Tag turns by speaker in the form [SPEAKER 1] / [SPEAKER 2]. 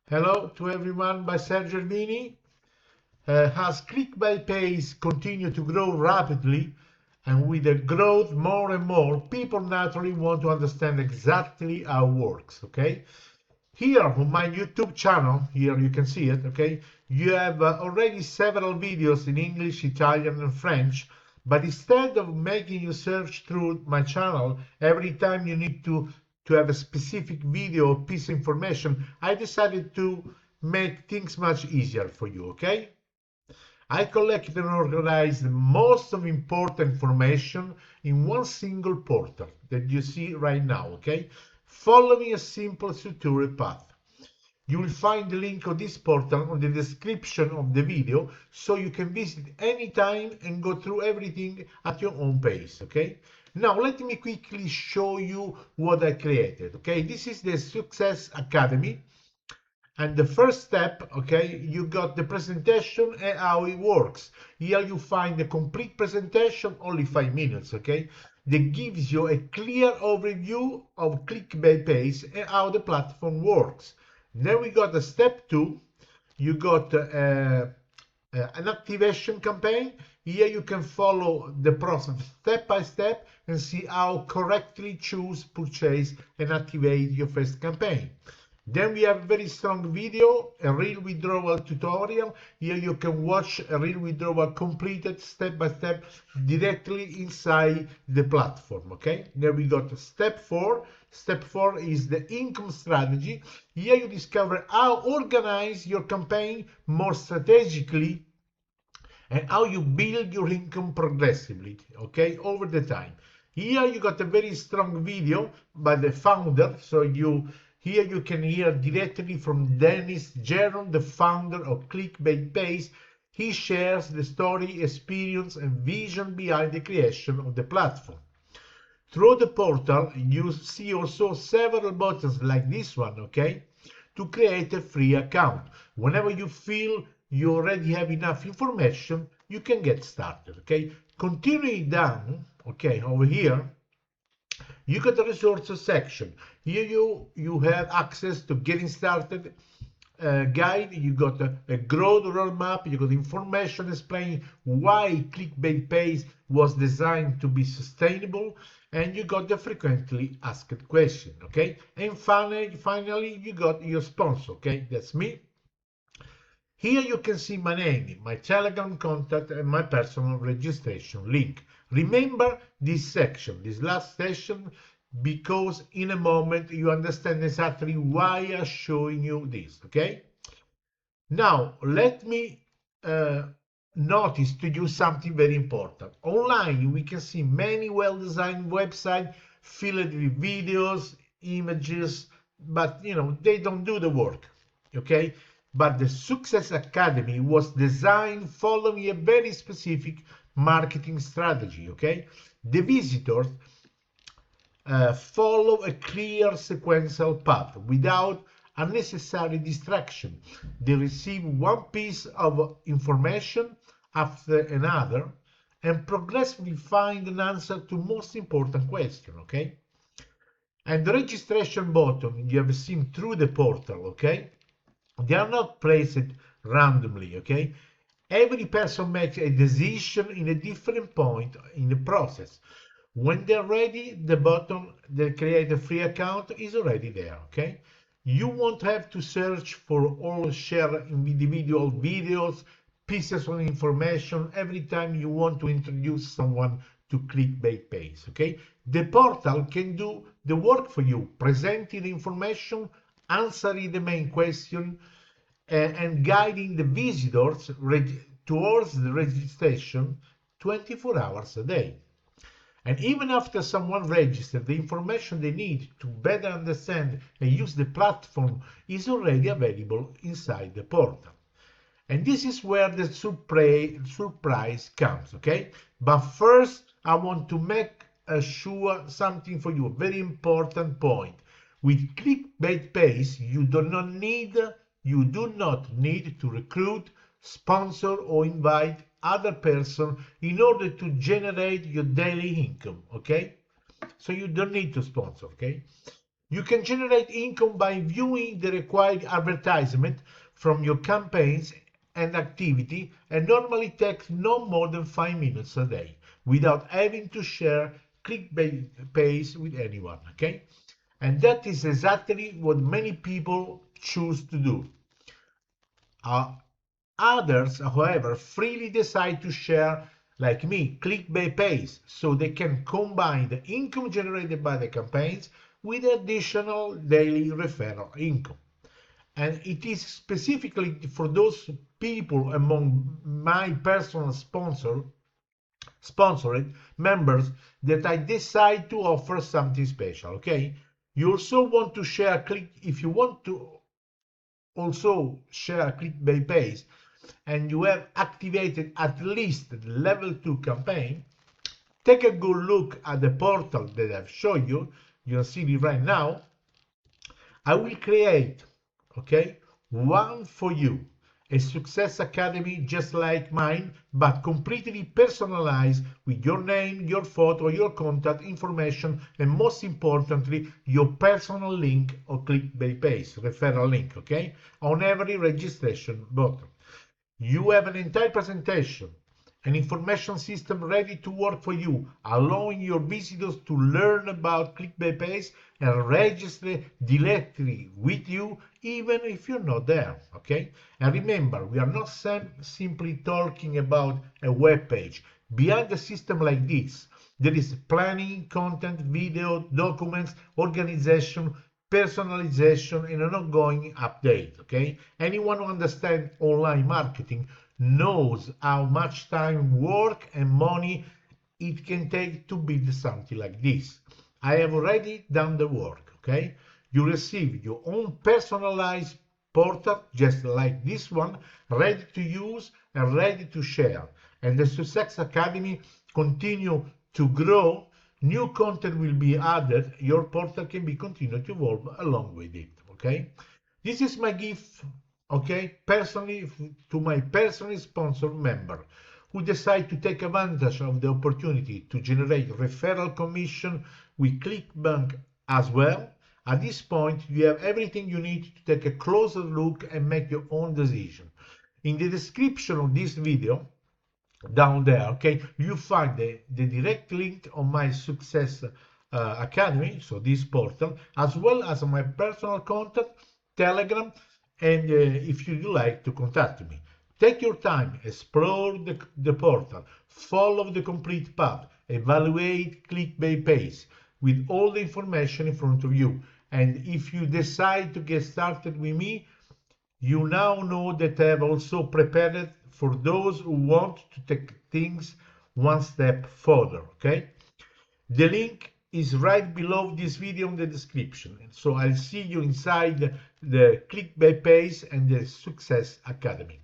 [SPEAKER 1] Hello to everyone by Sergio Ermini. As ClickBaitPays continue to grow rapidly, and with the growth more and more, people naturally want to understand exactly how it works, okay? Here on my YouTube channel, here you can see it, okay? You have already several videos in English, Italian and French, but instead of making you search through my channel every time you need to have a specific video or piece of information, I decided to make things much easier for you, okay? I collected and organized most of important information in one single portal that you see right now, okay? Following a simple tutorial path. You will find the link of this portal on the description of the video, so you can visit anytime and go through everything at your own pace, okay? Now let me quickly show you what I created, okay? This is the Success Academy. And the first step, okay, you got the presentation and how it works. Here you find the complete presentation, only 5 minutes, okay, that gives you a clear overview of ClickBaitPays and how the platform works. Then we got the step 2. You got an activation campaign. Here you can follow the process step by step and see how correctly choose, purchase, and activate your first campaign. Then we have a very strong video, a real withdrawal tutorial. Here you can watch a real withdrawal completed step by step directly inside the platform, okay? Then we got step 4. Step 4 is the income strategy. Here you discover how to organize your campaign more strategically and how you build your income progressively, okay, over the time. Here you got a very strong video by the founder, so here you can hear directly from Dennis Gerron, the founder of ClickBaitPays. He shares the story, experience, and vision behind the creation of the platform. Through the portal, you see also several buttons like this one, okay, to create a free account. Whenever you feel you already have enough information, you can get started, okay? Continuing down, okay, over here, you got the resources section. Here you have access to getting started guide. You got a growth roadmap. You got information explaining why ClickBaitPays was designed to be sustainable, and you got the frequently asked question. Okay, and finally you got your sponsor. Okay, that's me. Here you can see my name, my Telegram contact, and my personal registration link. Remember this section, this last section, because in a moment you understand exactly why I'm showing you this, okay? Now, let me notice to you something very important. Online, we can see many well-designed websites filled with videos, images, but, they don't do the work, okay? But the Success Academy was designed following a very specific marketing strategy, okay? The visitors follow a clear sequential path without unnecessary distraction. They receive one piece of information after another and progressively find an answer to most important question, okay? And the registration button you have seen through the portal, okay? They are not placed randomly, okay? Every person makes a decision in a different point in the process. When they're ready, the button that create a free account is already there, okay? You won't have to search for all share individual videos, pieces of information every time you want to introduce someone to ClickBaitPays, okay? The portal can do the work for you, presenting the information, answering the main question, and guiding the visitors towards the registration 24 hours a day. And even after someone registers, the information they need to better understand and use the platform is already available inside the portal. And this is where the surprise comes, okay? But first, I want to make sure something for you, a very important point. With ClickBaitPays, you do not need to recruit, sponsor, or invite other person in order to generate your daily income, okay? So you don't need to sponsor, okay? You can generate income by viewing the required advertisement from your campaigns and activity, and normally takes no more than 5 minutes a day without having to share ClickBaitPays with anyone, okay? And that is exactly what many people choose to do. Others, however, freely decide to share, like me, ClickBaitPays, so they can combine the income generated by the campaigns with additional daily referral income. And it is specifically for those people among my personal sponsored members that I decide to offer something special, okay? You also want to share if you want to also share ClickBaitPays and you have activated at least the level 2 campaign, take a good look at the portal that I've shown you. You'll see it right now. I will create, okay, one for you, a success academy just like mine, but completely personalized with your name, your photo, your contact information, and most importantly, your personal link or ClickBaitPays referral link, okay, on every registration button. You have an entire presentation, an information system ready to work for you, allowing your visitors to learn about ClickBaitPays and register directly with you, even if you're not there, okay? And remember, we are not simply talking about a web page. Behind a system like this, there is planning, content, video, documents, organization, personalization, and an ongoing update, okay? Anyone who understands online marketing knows how much time, work, and money it can take to build something like this. I have already done the work, okay? You receive your own personalized portal, just like this one, ready to use and ready to share. And the Success Academy continue to grow. New content will be added. Your portal can be continued to evolve along with it, okay? This is my gift, okay, personally to my personally sponsored member who decide to take advantage of the opportunity to generate referral commission with ClickBank as well. At this point, you have everything you need to take a closer look and make your own decision. In the description of this video, down there, okay, you find the direct link on my Success Academy, so this portal, as well as my personal contact, Telegram, and if you'd like to contact me. Take your time, explore the portal, follow the complete path, evaluate ClickBaitPays with all the information in front of you. And if you decide to get started with me, you now know that I have also prepared for those who want to take things one step further, okay? The link is right below this video in the description. So I'll see you inside the ClickBaitPays and the Success Academy.